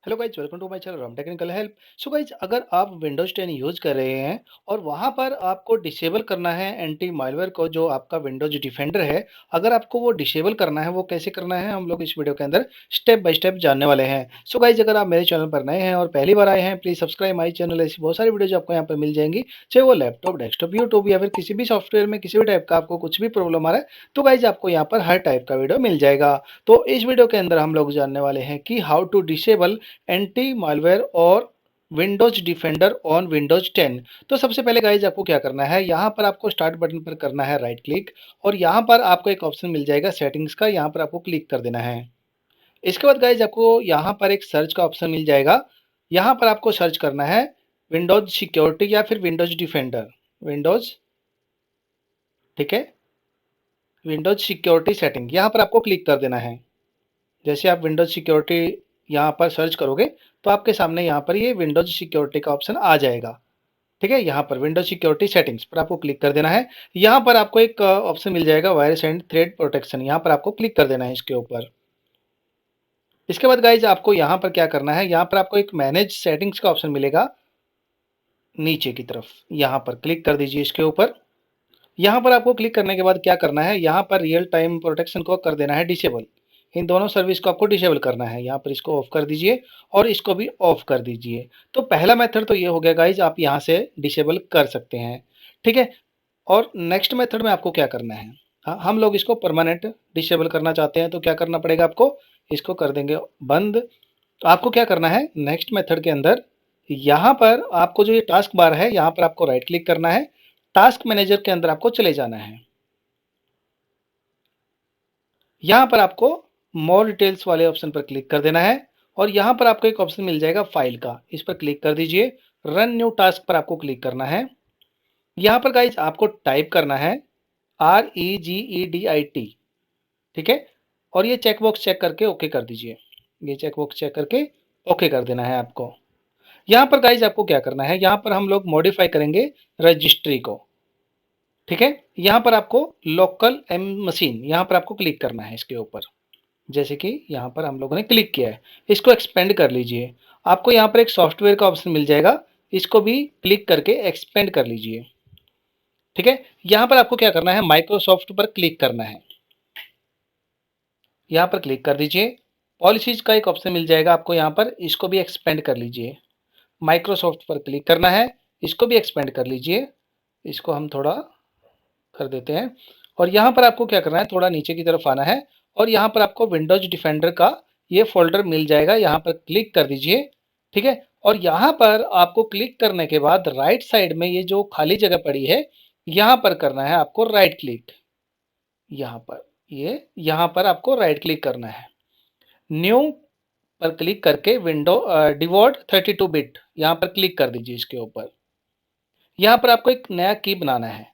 Hello guys, welcome to my channel Ram technical help. So guys, अगर आप Windows 10 use कर रहे हैं और वहां पर आपको डिसेबल करना है एंटी मालवेयर को, जो आपका विंडोज डिफेंडर है, अगर आपको वो डिसेबल करना है, वो कैसे करना है हम लोग इस वीडियो के अंदर स्टेप बाय स्टेप जानने वाले हैं। सो गाइज, अगर आप मेरे चैनल पर नए हैं और पहली बार आए हैं, प्लीज सब्सक्राइब माई चैनल। ऐसी बहुत सारी वीडियोज आपको यहाँ पर मिल जाएंगी, चाहे वो लैपटॉप, डेस्कटॉप, यूट्यूब या फिर किसी भी सॉफ्टवेयर में किसी भी टाइप का आपको कुछ भी प्रॉब्लम आ रहा है, तो गाइज आपको यहाँ पर हर टाइप का वीडियो मिल जाएगा। तो इस वीडियो के अंदर हम लोग जानने वाले हैं कि how to disable anti malware और विंडोज डिफेंडर ऑन विंडोज 10। तो सबसे पहले गाइज आपको क्या करना है, यहाँ पर आपको स्टार्ट बटन पर करना है राइट क्लिक, और यहाँ पर आपको एक ऑप्शन मिल जाएगा सेटिंग्स का, यहाँ पर आपको क्लिक कर देना है। इसके बाद गाइज आपको यहाँ पर एक सर्च का ऑप्शन मिल जाएगा, यहाँ पर आपको सर्च करना है विंडोज सिक्योरिटी या फिर विंडोज डिफेंडर। विंडोज, ठीक है, विंडोज सिक्योरिटी सेटिंग, यहाँ पर आपको क्लिक कर देना है। जैसे आप विंडोज सिक्योरिटी यहाँ पर सर्च करोगे तो आपके सामने यहाँ पर ये विंडोज सिक्योरिटी का ऑप्शन आ जाएगा। ठीक है, यहाँ पर विंडोज सिक्योरिटी सेटिंग्स पर आपको क्लिक कर देना है। यहाँ पर आपको एक ऑप्शन मिल जाएगा वायरस एंड थ्रेड प्रोटेक्शन, यहाँ पर आपको क्लिक कर देना है इसके ऊपर। इसके बाद गाइज आपको यहाँ पर क्या करना है, यहाँ पर आपको एक मैनेज सेटिंग्स का ऑप्शन मिलेगा नीचे की तरफ, यहाँ पर क्लिक कर दीजिए इसके ऊपर। यहाँ पर आपको क्लिक करने के बाद क्या करना है, यहाँ पर रियल टाइम प्रोटेक्शन को कर देना है डिसेबल। इन दोनों सर्विस को आपको डिसेबल करना है, यहाँ पर इसको ऑफ कर दीजिए और इसको भी ऑफ कर दीजिए। तो पहला मेथड तो ये हो गया गाइज, आप यहाँ से डिसेबल कर सकते हैं। ठीक है, और नेक्स्ट मेथड में आपको क्या करना है, हम लोग इसको परमानेंट डिसेबल करना चाहते हैं, तो क्या करना पड़ेगा आपको, इसको कर देंगे बंद। तो आपको क्या करना है, नेक्स्ट मेथड के अंदर यहाँ पर आपको जो ये टास्क बार है, यहाँ पर आपको राइट क्लिक करना है, टास्क मैनेजर के अंदर आपको चले जाना है। यहाँ पर आपको मोर डिटेल्स वाले ऑप्शन पर क्लिक कर देना है, और यहाँ पर आपको एक ऑप्शन मिल जाएगा फाइल का, इस पर क्लिक कर दीजिए। रन न्यू टास्क पर आपको क्लिक करना है। यहाँ पर गाइज आपको टाइप करना है REGEDIT, ठीक है, और ये चेकबॉक्स चेक करके ओके कर दीजिए। ये चेकबॉक्स चेक करके ओके कर देना है आपको। यहाँ पर गाइज आपको क्या करना है, यहाँ पर हम लोग मॉडिफाई करेंगे रजिस्ट्री को। ठीक है, यहाँ पर आपको लोकल एम मशीन, यहाँ पर आपको क्लिक करना है इसके ऊपर। जैसे कि यहाँ पर हम लोगों ने क्लिक किया है, इसको एक्सपेंड कर लीजिए। आपको यहाँ पर एक सॉफ्टवेयर का ऑप्शन मिल जाएगा, इसको भी क्लिक करके एक्सपेंड कर लीजिए। ठीक है, यहाँ पर आपको क्या करना है, माइक्रोसॉफ्ट पर क्लिक करना है। यहाँ पर क्लिक कर दीजिए, पॉलिसीज का एक ऑप्शन मिल जाएगा आपको यहाँ पर, इसको भी एक्सपेंड कर लीजिए। माइक्रोसॉफ्ट पर क्लिक करना है, इसको भी एक्सपेंड कर लीजिए। इसको हम थोड़ा कर देते हैं, और यहाँ पर आपको क्या करना है, थोड़ा नीचे की तरफ आना है, और यहाँ पर आपको विंडोज डिफेंडर का ये फोल्डर मिल जाएगा, यहाँ पर क्लिक कर दीजिए। ठीक है, और यहाँ पर आपको क्लिक करने के बाद राइट साइड में ये जो खाली जगह पड़ी है, यहाँ पर करना है आपको राइट क्लिक। यहाँ पर यहाँ पर आपको राइट क्लिक करना है, न्यू पर क्लिक करके विंडो डिवॉल्ट 32 बिट यहाँ पर क्लिक कर दीजिए इसके ऊपर। यहाँ पर आपको एक नया की बनाना है,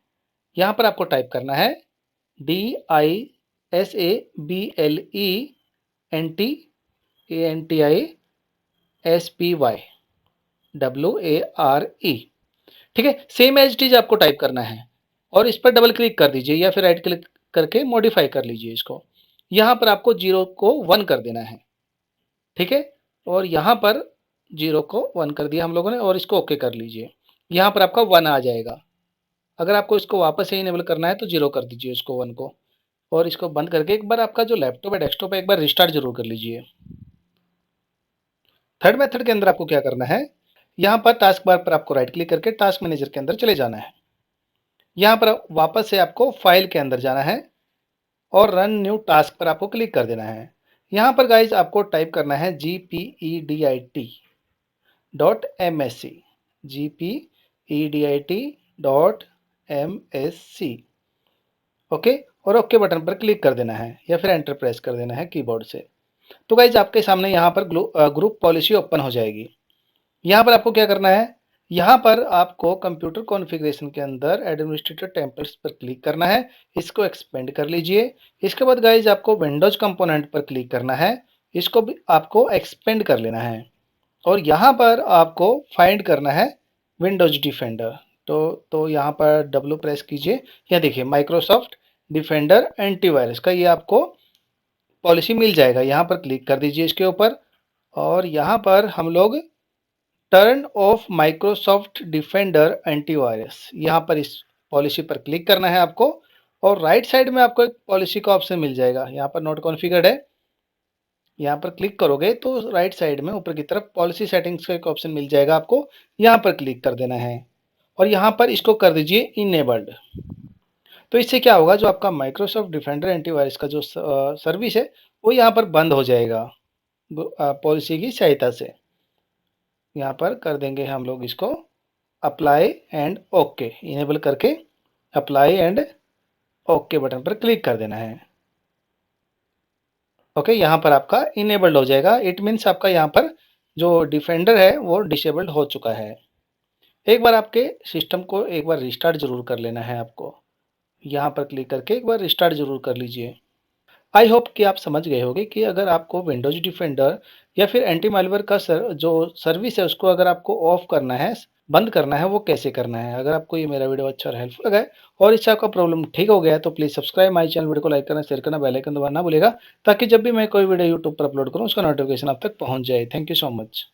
यहाँ पर आपको टाइप करना है DISABLENTISPYWARE। ठीक है, सेम एज इट इज आपको टाइप करना है, और इस पर डबल क्लिक कर दीजिए या फिर राइट क्लिक करके मॉडिफाई कर लीजिए इसको। यहाँ पर आपको 0 को 1 कर देना है। ठीक है, और यहाँ पर 0 को 1 कर दिया हम लोगों ने, और इसको ओके कर लीजिए। यहाँ पर आपका 1 आ जाएगा। अगर आपको इसको वापस से इनेबल करना है तो 0 कर दीजिए इसको, 1 को, और इसको बंद करके एक बार आपका जो लैपटॉप है, डेस्कटॉप है, एक बार रिस्टार्ट जरूर कर लीजिए। थर्ड मेथड के अंदर आपको क्या करना है, यहाँ पर टास्क बार पर आपको राइट क्लिक करके टास्क मैनेजर के अंदर चले जाना है। यहाँ पर वापस से आपको फाइल के अंदर जाना है, और रन न्यू टास्क पर आपको क्लिक कर देना है। यहाँ पर गाइज आपको टाइप करना है GPEDIT.MSC, GPEDIT.MSC। ओके, और ओके बटन पर क्लिक कर देना है, या फिर एंटर प्रेस कर देना है कीबोर्ड से। तो गाइज आपके सामने यहाँ पर ग्रुप पॉलिसी ओपन हो जाएगी। यहाँ पर आपको क्या करना है, यहाँ पर आपको कंप्यूटर कॉन्फ़िगरेशन के अंदर एडमिनिस्ट्रेटर टेम्पलेट्स पर क्लिक करना है, इसको एक्सपेंड कर लीजिए। इसके बाद गाइज आपको विंडोज कंपोनेंट पर क्लिक करना है, इसको भी आपको एक्सपेंड कर लेना है, और यहाँ पर आपको फाइंड करना है विंडोज डिफेंडर। तो यहाँ पर डब्ल्यू प्रेस कीजिए, यहाँ देखिए माइक्रोसॉफ्ट डिफेंडर एंटीवायरस का ये आपको पॉलिसी मिल जाएगा। यहाँ पर क्लिक कर दीजिए इसके ऊपर, और यहाँ पर हम लोग turn off Microsoft defender antivirus, यहाँ पर इस पॉलिसी पर क्लिक करना है आपको और राइट साइड में आपको एक पॉलिसी का ऑप्शन मिल जाएगा, यहाँ पर नॉट कॉन्फ़िगर्ड है। यहाँ पर क्लिक करोगे तो राइट साइड में ऊपर की तरफ पॉलिसी सेटिंग्स का एक ऑप्शन मिल जाएगा आपको, यहाँ पर क्लिक कर देना है और यहाँ पर इसको कर दीजिए इनेबल्ड। तो इससे क्या होगा, जो आपका माइक्रोसॉफ्ट डिफेंडर एंटीवायरस का जो सर्विस है वो यहाँ पर बंद हो जाएगा पॉलिसी की सहायता से। यहाँ पर कर देंगे हम लोग इसको अप्लाई एंड ओके, इनेबल करके अप्लाई एंड ओके बटन पर क्लिक कर देना है। ओके, यहाँ पर आपका इनेबल्ड हो जाएगा। इट मीन्स आपका यहाँ पर जो डिफेंडर है वो डिसेबल्ड हो चुका है। एक बार आपके सिस्टम को एक बार रिस्टार्ट जरूर कर लेना है आपको, यहाँ पर क्लिक करके एक बार रिस्टार्ट जरूर कर लीजिए। आई होप कि आप समझ गए होंगे कि अगर आपको विंडोज डिफेंडर या फिर एंटी मालवेयर का जो सर्विस है उसको अगर आपको ऑफ करना है, बंद करना है, वो कैसे करना है। अगर आपको ये मेरा वीडियो अच्छा और हेल्पफुल लगा है और इससे आपका प्रॉब्लम ठीक हो गया है तो please subscribe my channel, video को लाइक करना, शेयर करना, बेल आइकन दबाना ना भूलेगा ताकि जब भी मैं कोई वीडियो यूट्यूब पर अपलोड करूँ उसका नोटिफिकेशन आप तक पहुँच जाए। Thank you so much.